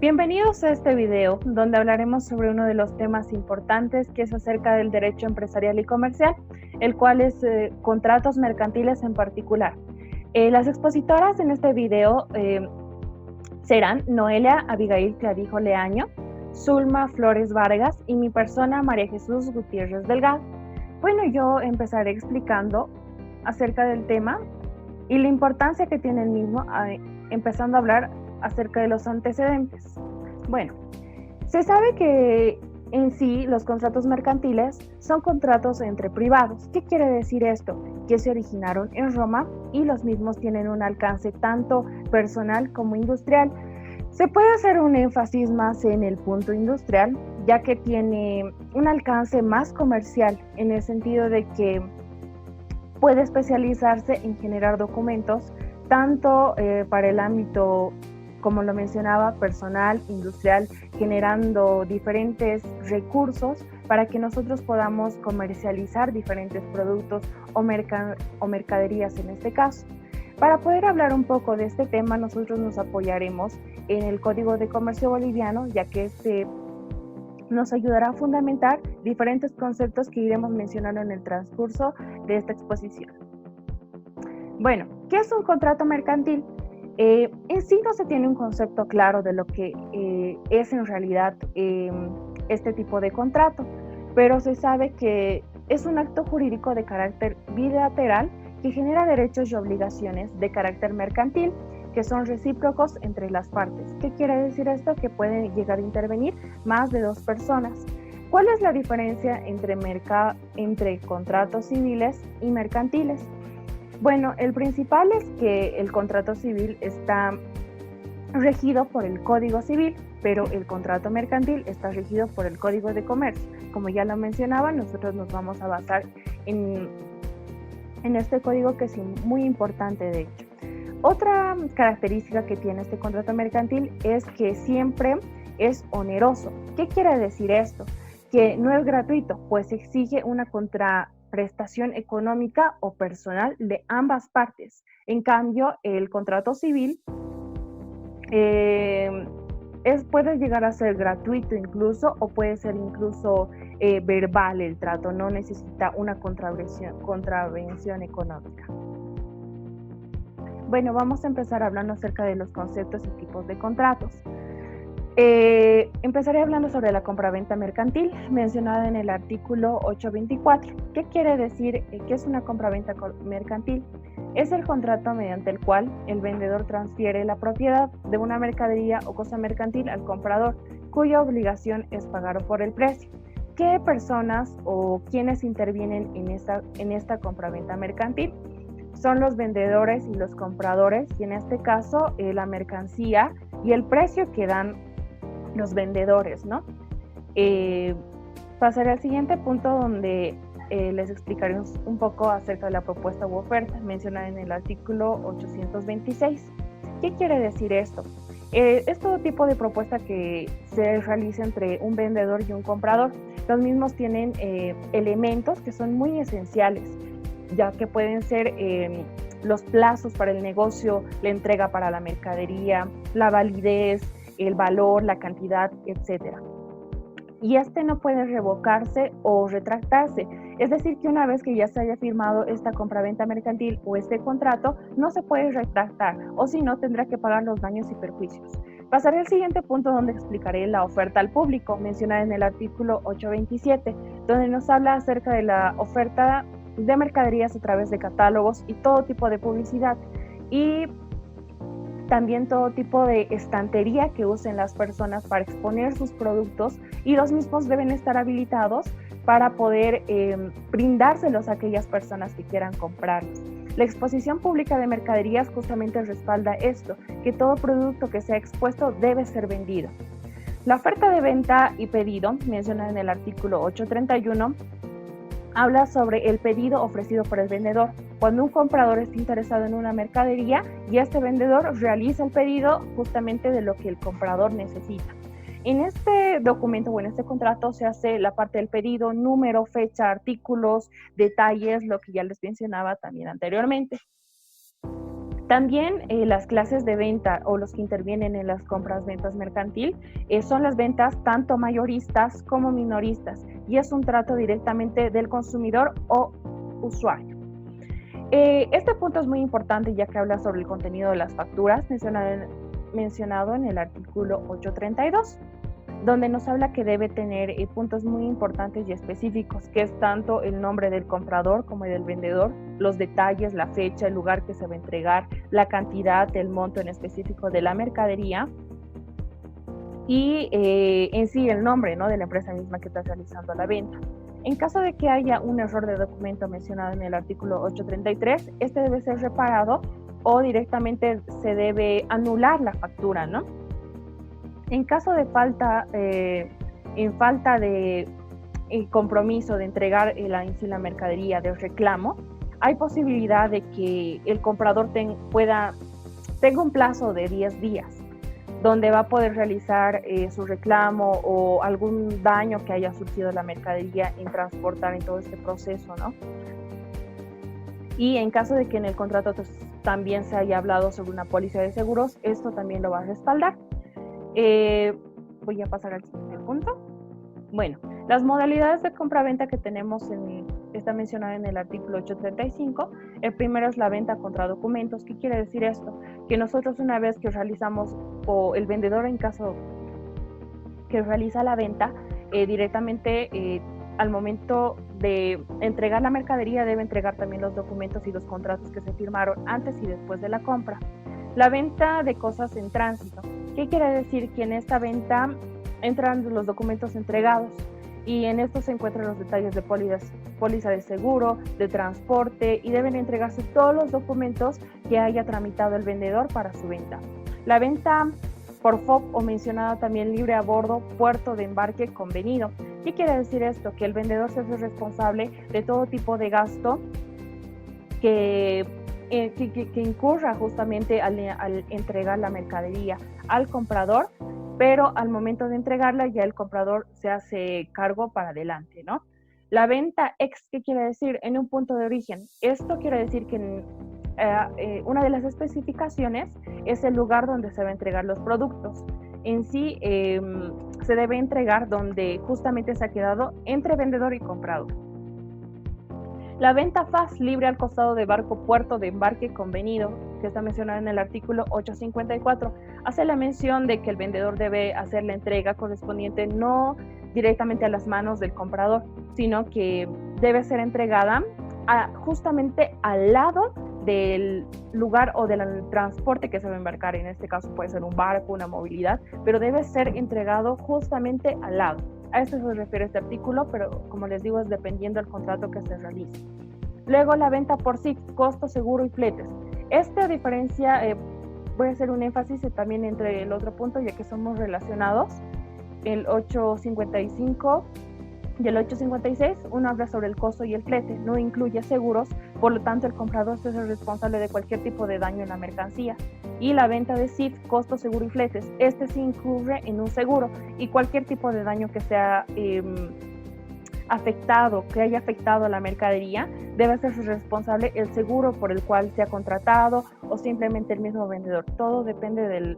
Bienvenidos a este video, donde hablaremos sobre uno de los temas importantes que es acerca del derecho empresarial y comercial, el cual es contratos mercantiles en particular. Las expositoras en este video serán Noelia Abigail Clavijo Leaño, Zulma Flores Vargas y mi persona María Jesús Gutiérrez Delgado. Bueno, yo empezaré explicando acerca del tema y la importancia que tiene el mismo, empezando a hablar acerca de los antecedentes. Bueno, se sabe que en sí los contratos mercantiles son contratos entre privados. ¿Qué quiere decir esto? Que se originaron en Roma y los mismos tienen un alcance tanto personal como industrial. Se puede hacer un énfasis más en el punto industrial, ya que tiene un alcance más comercial en el sentido de que puede especializarse en generar documentos tanto para el ámbito, como lo mencionaba, personal, industrial, generando diferentes recursos para que nosotros podamos comercializar diferentes productos o mercaderías en este caso. Para poder hablar un poco de este tema, nosotros nos apoyaremos en el Código de Comercio Boliviano, ya que este nos ayudará a fundamentar diferentes conceptos que iremos mencionando en el transcurso de esta exposición. Bueno, ¿qué es un contrato mercantil? En sí no se tiene un concepto claro de lo que es en realidad este tipo de contrato, pero se sabe que es un acto jurídico de carácter bilateral que genera derechos y obligaciones de carácter mercantil que son recíprocos entre las partes. ¿Qué quiere decir esto? Que pueden llegar a intervenir más de dos personas. ¿Cuál es la diferencia entre contratos civiles y mercantiles? Bueno, el principal es que el contrato civil está regido por el Código Civil, pero el contrato mercantil está regido por el Código de Comercio. Como ya lo mencionaba, nosotros nos vamos a basar en este código, que es muy importante de hecho. Otra característica que tiene este contrato mercantil es que siempre es oneroso. ¿Qué quiere decir esto? Que no es gratuito, pues exige una contraprestación económica o personal de ambas partes. En cambio, el contrato civil puede llegar a ser gratuito incluso, o puede ser incluso verbal el trato, no necesita una contravención económica. Bueno, vamos a empezar hablando acerca de los conceptos y tipos de contratos. Empezaré hablando sobre la compraventa mercantil, mencionada en el artículo 824. ¿Qué quiere decir? ¿Qué es una compraventa mercantil? Es el contrato mediante el cual el vendedor transfiere la propiedad de una mercadería o cosa mercantil al comprador, cuya obligación es pagar por el precio. ¿Qué personas o quiénes intervienen en esta compraventa mercantil? Son los vendedores y los compradores, y en este caso la mercancía y el precio que dan los vendedores, ¿no? Pasaré al siguiente punto, donde les explicaré un poco acerca de la propuesta u oferta mencionada en el artículo 826. ¿Qué quiere decir esto? Es todo tipo de propuesta que se realiza entre un vendedor y un comprador. Los mismos tienen elementos que son muy esenciales, ya que pueden ser los plazos para el negocio, la entrega para la mercadería, la validez, el valor, la cantidad, etc. Y este no puede revocarse o retractarse. Es decir, que una vez que ya se haya firmado esta compraventa mercantil o este contrato, no se puede retractar, o si no, tendrá que pagar los daños y perjuicios. Pasaré al siguiente punto, donde explicaré la oferta al público, mencionada en el artículo 827, donde nos habla acerca de la oferta de mercaderías a través de catálogos y todo tipo de publicidad, y también todo tipo de estantería que usen las personas para exponer sus productos, y los mismos deben estar habilitados para poder brindárselos a aquellas personas que quieran comprarlos. La exposición pública de mercaderías justamente respalda esto, que todo producto que sea expuesto debe ser vendido. La oferta de venta y pedido, mencionada en el artículo 831, habla sobre el pedido ofrecido por el vendedor. Cuando un comprador está interesado en una mercadería y este vendedor realiza el pedido justamente de lo que el comprador necesita. En este documento o en este contrato se hace la parte del pedido: número, fecha, artículos, detalles, lo que ya les mencionaba también anteriormente. También las clases de venta o los que intervienen en las compras-ventas mercantil son las ventas tanto mayoristas como minoristas y es un trato directamente del consumidor o usuario. Este punto es muy importante ya que habla sobre el contenido de las facturas mencionado en el artículo 832, donde nos habla que debe tener puntos muy importantes y específicos, que es tanto el nombre del comprador como el del vendedor, los detalles, la fecha, el lugar que se va a entregar, la cantidad, el monto en específico de la mercadería y en sí el nombre, ¿no?, de la empresa misma que está realizando la venta. En caso de que haya un error de documento mencionado en el artículo 833, este debe ser reparado o directamente se debe anular la factura, ¿no? En caso de falta de compromiso de entregar la mercadería de reclamo, hay posibilidad de que el comprador tenga un plazo de 10 días, donde va a poder realizar su reclamo o algún daño que haya surgido la mercadería en transportar en todo este proceso, ¿no? Y en caso de que en el contrato también se haya hablado sobre una póliza de seguros, esto también lo va a respaldar. Voy a pasar al siguiente punto. Bueno, las modalidades de compra-venta que tenemos está mencionada en el artículo 835. El primero es la venta contra documentos. ¿Qué quiere decir esto? Que nosotros una vez que realizamos, o el vendedor en caso que realiza la venta, directamente al momento de entregar la mercadería debe entregar también los documentos y los contratos que se firmaron antes y después de la compra. La venta de cosas en tránsito. ¿Qué quiere decir? Que en esta venta entran los documentos entregados y en estos se encuentran los detalles de póliza de seguro, de transporte y deben entregarse todos los documentos que haya tramitado el vendedor para su venta. La venta por FOB o mencionada también libre a bordo, puerto de embarque convenido. ¿Qué quiere decir esto? Que el vendedor se hace responsable de todo tipo de gasto que incurra justamente al entregar la mercadería al comprador, pero al momento de entregarla ya el comprador se hace cargo para adelante, ¿no? La venta ex, ¿qué quiere decir? En un punto de origen. Esto quiere decir que una de las especificaciones es el lugar donde se va a entregar los productos. En sí se debe entregar donde justamente se ha quedado entre vendedor y comprador. La venta FAS, libre al costado de barco, puerto de embarque convenido, que está mencionada en el artículo 854, hace la mención de que el vendedor debe hacer la entrega correspondiente no directamente a las manos del comprador, sino que debe ser entregada justamente al lado del lugar o del transporte que se va a embarcar. En este caso puede ser un barco, una movilidad, pero debe ser entregado justamente al lado. A esto se refiere este artículo, pero como les digo, es dependiendo del contrato que se realice. Luego la venta por SIF, costo, seguro y fletes. Esta diferencia, voy a hacer un énfasis también entre el otro punto, ya que somos relacionados. El 855 y el 856, uno habla sobre el costo y el flete, no incluye seguros, por lo tanto el comprador es el responsable de cualquier tipo de daño en la mercancía. Y la venta de SIF, costo, seguro y fletes, este sí incurre en un seguro y cualquier tipo de daño que sea que haya afectado a la mercadería, debe ser responsable el seguro por el cual se ha contratado o simplemente el mismo vendedor. Todo depende del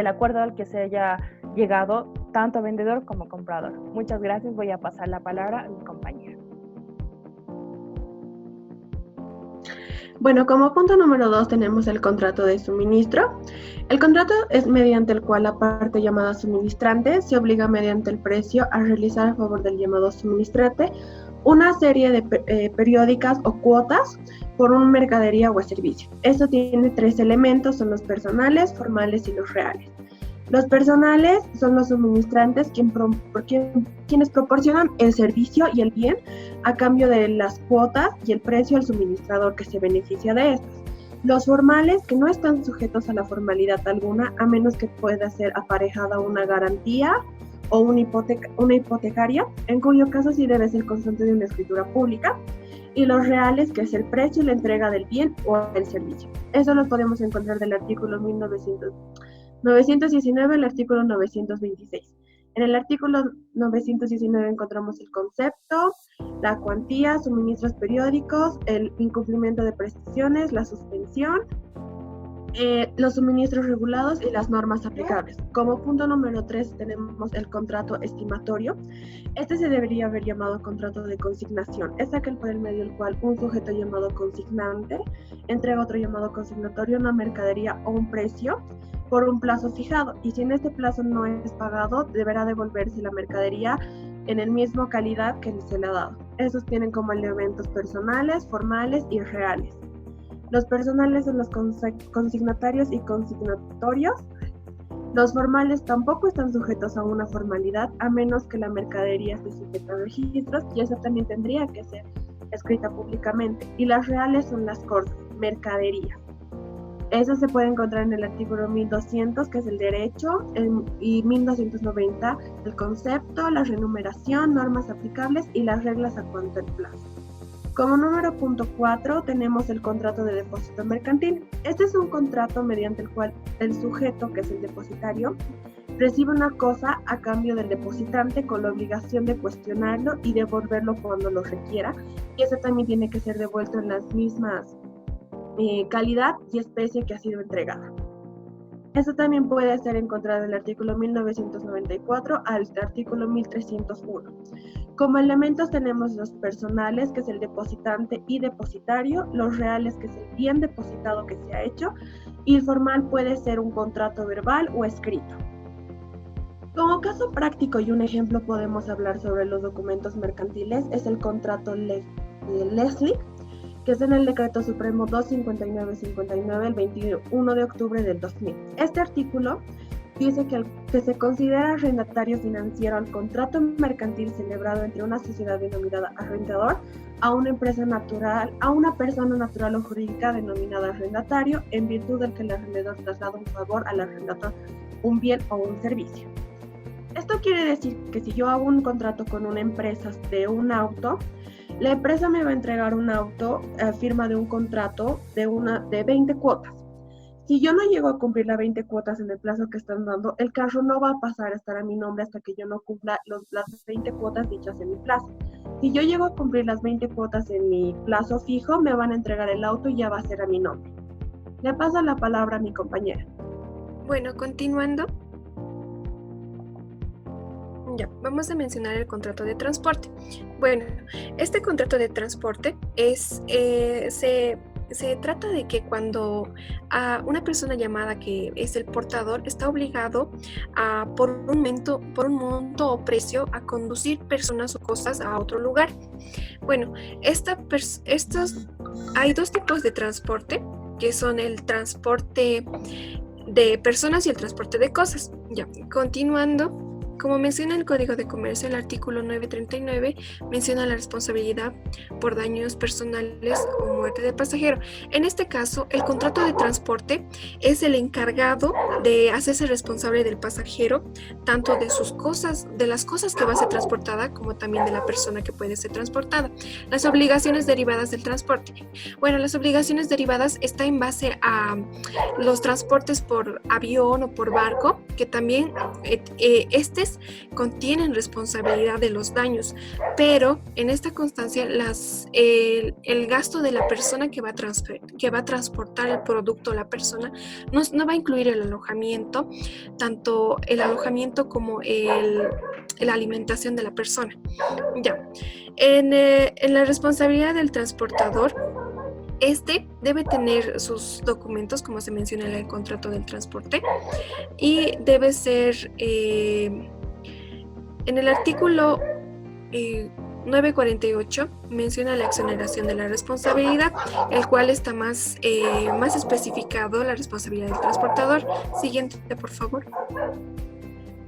acuerdo al que se haya llegado tanto vendedor como comprador. Muchas gracias. Voy a pasar la palabra a mi compañera. Bueno, como punto número 2 tenemos el contrato de suministro. El contrato es mediante el cual la parte llamada suministrante se obliga mediante el precio a realizar a favor del llamado suministrante una serie de periódicas o cuotas por una mercadería o servicio. Esto tiene 3 elementos, son los personales, formales y los reales. Los personales son los suministrantes quienes proporcionan el servicio y el bien a cambio de las cuotas y el precio al suministrador que se beneficia de estos. Los formales, que no están sujetos a la formalidad alguna, a menos que pueda ser aparejada una garantía o una hipotecaria, en cuyo caso sí debe ser constante de una escritura pública. Y los reales, que es el precio y la entrega del bien o el servicio. Eso lo podemos encontrar del artículo 919 al artículo 926. En el artículo 919 encontramos el concepto, la cuantía, suministros periódicos, el incumplimiento de prestaciones, la suspensión, los suministros regulados y las normas aplicables. Como punto número 3 tenemos el contrato estimatorio. Este se debería haber llamado contrato de consignación. Es aquel por el medio del cual un sujeto llamado consignante entrega a otro llamado consignatorio una mercadería o un precio por un plazo fijado, y si en este plazo no es pagado, deberá devolverse la mercadería en el mismo calidad que se le ha dado. Esos tienen como elementos personales, formales y reales. Los personales son los consignatarios y consignatorios. Los formales tampoco están sujetos a una formalidad, a menos que la mercadería esté sujeta a registros, y eso también tendría que ser escrita públicamente. Y las reales son las cosas, mercadería. Eso se puede encontrar en el artículo 1200, que es el derecho, y 1290, el concepto, la renumeración, normas aplicables y las reglas a cuanto al plazo. Como número punto 4 tenemos el contrato de depósito mercantil. Este es un contrato mediante el cual el sujeto, que es el depositario, recibe una cosa a cambio del depositante con la obligación de cuestionarlo y devolverlo cuando lo requiera, y eso también tiene que ser devuelto en las mismas calidad y especie que ha sido entregada. Esto también puede ser encontrado en el artículo 1994 al artículo 1301. Como elementos tenemos los personales, que es el depositante y depositario, los reales, que es el bien depositado que se ha hecho, y el formal puede ser un contrato verbal o escrito. Como caso práctico y un ejemplo podemos hablar sobre los documentos mercantiles, es el contrato Leslie, que es en el Decreto Supremo 259/59 el 21 de octubre del 2000. Este artículo dice que se considera arrendatario financiero al contrato mercantil celebrado entre una sociedad denominada arrendador a una empresa natural, a una persona natural o jurídica denominada arrendatario, en virtud del que el arrendador traslada un favor al arrendatario, un bien o un servicio. Esto quiere decir que si yo hago un contrato con una empresa de un auto, la empresa me va a entregar un auto a firma de un contrato de 20 cuotas. Si yo no llego a cumplir las 20 cuotas en el plazo que están dando, el carro no va a pasar a estar a mi nombre hasta que yo no cumpla las 20 cuotas dichas en mi plazo. Si yo llego a cumplir las 20 cuotas en mi plazo fijo, me van a entregar el auto y ya va a ser a mi nombre. Le paso la palabra a mi compañera. Bueno, continuando. Ya, vamos a mencionar el contrato de transporte. Bueno, este contrato de transporte se trata de que cuando una persona llamada que es el portador está obligado por un monto o precio a conducir personas o cosas a otro lugar. Bueno, hay dos tipos de transporte, que son el transporte de personas y el transporte de cosas. Ya, continuando. Como menciona el Código de Comercio, el artículo 939 menciona la responsabilidad por daños personales o muerte del pasajero. En este caso, el contrato de transporte es el encargado de hacerse responsable del pasajero, tanto de sus cosas, de las cosas que va a ser transportada, como también de la persona que puede ser transportada. Las obligaciones derivadas del transporte. Bueno, las obligaciones derivadas están en base a los transportes por avión o por barco, que también contienen responsabilidad de los daños, pero en esta constancia el gasto de la persona que va a transportar el producto, la persona, no va a incluir el alojamiento, tanto el alojamiento como la alimentación de la persona. Ya, en la responsabilidad del transportador, este debe tener sus documentos, como se menciona en el contrato del transporte, y debe ser, en el artículo 948 menciona la exoneración de la responsabilidad, el cual está más especificado, la responsabilidad del transportador. Siguiente, por favor.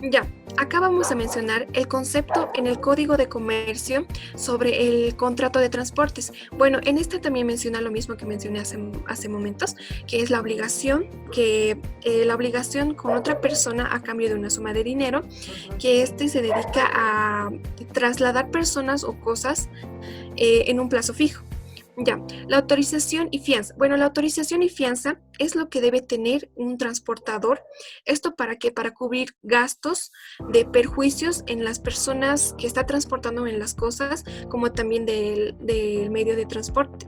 Ya, acá vamos a mencionar el concepto en el Código de Comercio sobre el contrato de transportes. Bueno, en este también menciona lo mismo que mencioné hace momentos, que es la obligación con otra persona a cambio de una suma de dinero, que se dedica a trasladar personas o cosas en un plazo fijo. Ya, la autorización y fianza. Bueno, la autorización y fianza es lo que debe tener un transportador. ¿Esto para qué? Para cubrir gastos de perjuicios en las personas que está transportando en las cosas, como también del medio de transporte.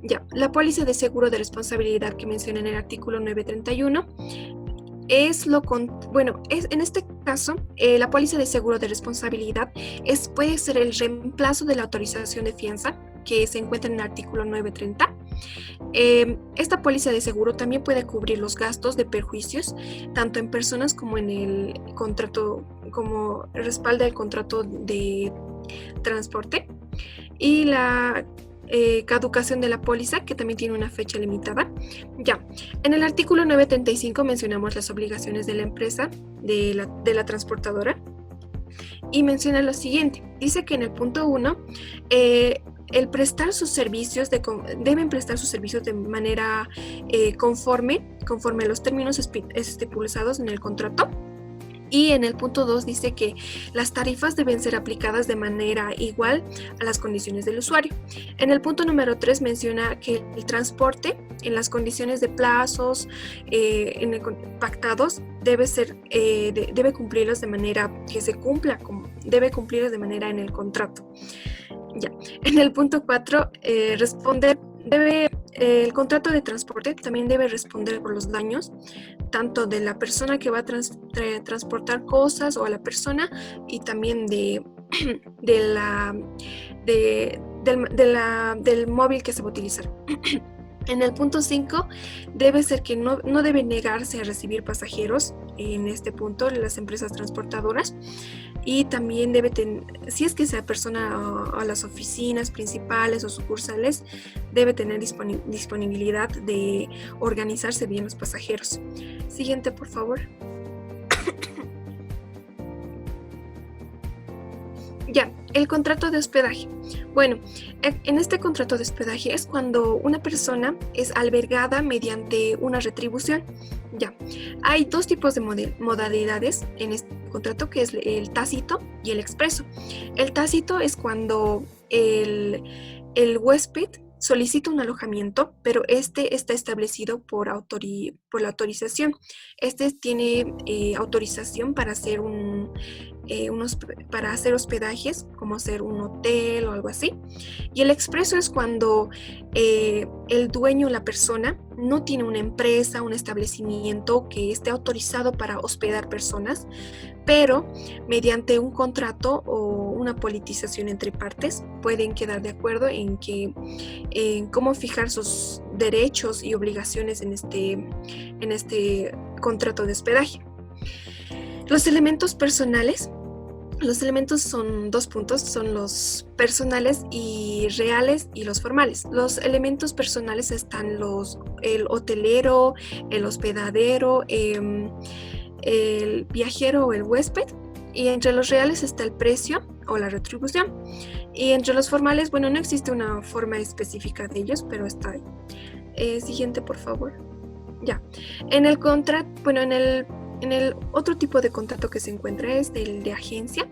Ya, la póliza de seguro de responsabilidad que menciona en el artículo 931 en este caso, la póliza de seguro de responsabilidad puede ser el reemplazo de la autorización de fianza que se encuentra en el artículo 930. Esta póliza de seguro también puede cubrir los gastos de perjuicios, tanto en personas como en el contrato, como respalda el contrato de transporte. Y la caducación de la póliza, que también tiene una fecha limitada. Ya, en el artículo 935 mencionamos las obligaciones de la empresa, de la transportadora, y menciona lo siguiente. Dice que en el punto 1, deben prestar sus servicios de manera conforme a los términos estipulados en el contrato. Y en el punto 2 dice que las tarifas deben ser aplicadas de manera igual a las condiciones del usuario. En el punto número 3 menciona que el transporte en las condiciones de plazos pactados debe cumplirlos de manera que se cumpla, debe cumplirlos de manera en el contrato. Ya. En el punto 4 el contrato de transporte también debe responder por los daños, tanto de la persona que va a transportar cosas o a la persona, y también del móvil que se va a utilizar. En el punto 5 debe ser que no debe negarse a recibir pasajeros, en este punto las empresas transportadoras, y también si es que esa persona a las oficinas principales o sucursales, debe tener disponibilidad de organizarse bien los pasajeros. Siguiente, por favor. Ya, el contrato de hospedaje. Bueno, en este contrato de hospedaje es cuando una persona es albergada mediante una retribución. Ya, hay dos tipos de modalidades en este contrato, que es el tácito y el expreso. El tácito es cuando el huésped solicita un alojamiento, pero este está establecido por la autorización. Este tiene autorización para hacer para hacer hospedajes, como hacer un hotel o algo así. Y el expreso es cuando el dueño, la persona, no tiene una empresa, un establecimiento que esté autorizado para hospedar personas, pero mediante un contrato o una politización entre partes pueden quedar de acuerdo en cómo fijar sus derechos y obligaciones en este contrato de hospedaje. Los elementos personales. Los elementos son dos puntos, son los personales y reales y los formales. Los elementos personales están el hotelero, el hospedadero, el viajero o el huésped, y entre los reales está el precio o la retribución. Y entre los formales, bueno, no existe una forma específica de ellos, pero está ahí. Siguiente, por favor. Ya. En el contrato, bueno, en el otro tipo de contrato que se encuentra es el de agencia,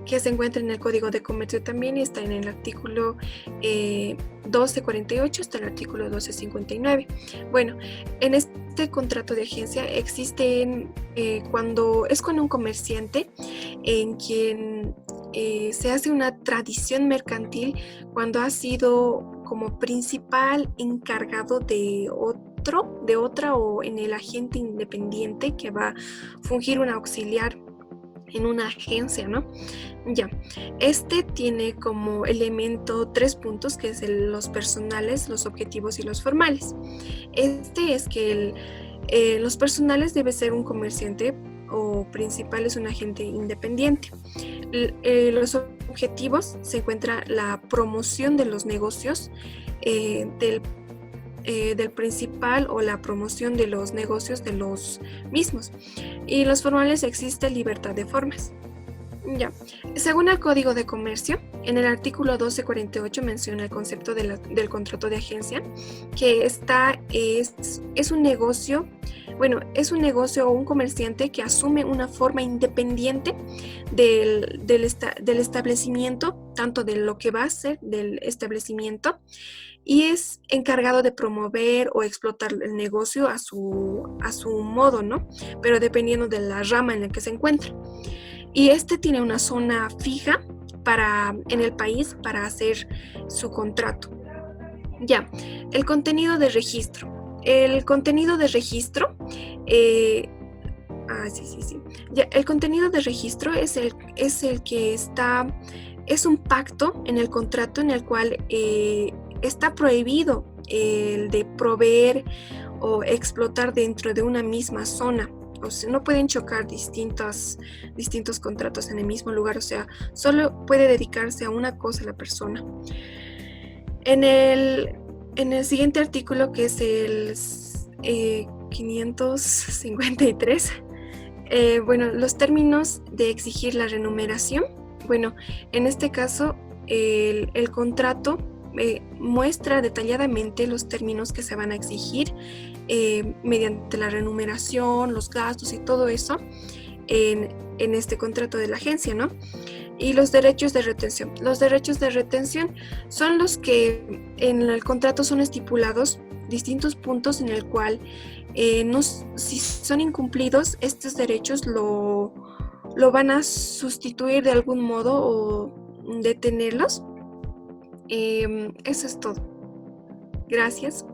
que se encuentra en el Código de Comercio también, y está en el artículo 1248 hasta el artículo 1259. Bueno, en este contrato de agencia existe cuando un comerciante en quien se hace una tradición mercantil cuando ha sido como principal encargado de otra o en el agente independiente que va a fungir un auxiliar en una agencia, ¿no? Ya, este tiene como elemento 3 puntos, que es los personales, los objetivos y los formales. Este es que los personales debe ser un comerciante o principal es un agente independiente. Los objetivos se encuentra la promoción de los negocios del principal o la promoción de los negocios de los mismos. Y los formales existe libertad de formas. Ya. Según el Código de Comercio, en el artículo 1248 menciona el concepto del contrato de agencia, que es un negocio Bueno, es un negocio o un comerciante que asume una forma independiente del establecimiento, tanto de lo que va a ser del establecimiento, y es encargado de promover o explotar el negocio a su modo, ¿no? Pero dependiendo de la rama en la que se encuentra. Y este tiene una zona fija en el país para hacer su contrato. Ya, el contenido de registro. El contenido de registro, Ya, el contenido de registro es el que es un pacto en el contrato en el cual está prohibido el de proveer o explotar dentro de una misma zona. O sea, no pueden chocar distintos contratos en el mismo lugar, o sea, solo puede dedicarse a una cosa la persona. En el siguiente artículo, que es el 553, bueno, los términos de exigir la remuneración. Bueno, en este caso, el contrato muestra detalladamente los términos que se van a exigir mediante la remuneración, los gastos y todo eso en este contrato de la agencia, ¿no? Y los derechos de retención. Los derechos de retención son los que en el contrato son estipulados distintos puntos en el cual si son incumplidos, estos derechos lo van a sustituir de algún modo o detenerlos. Eso es todo. Gracias.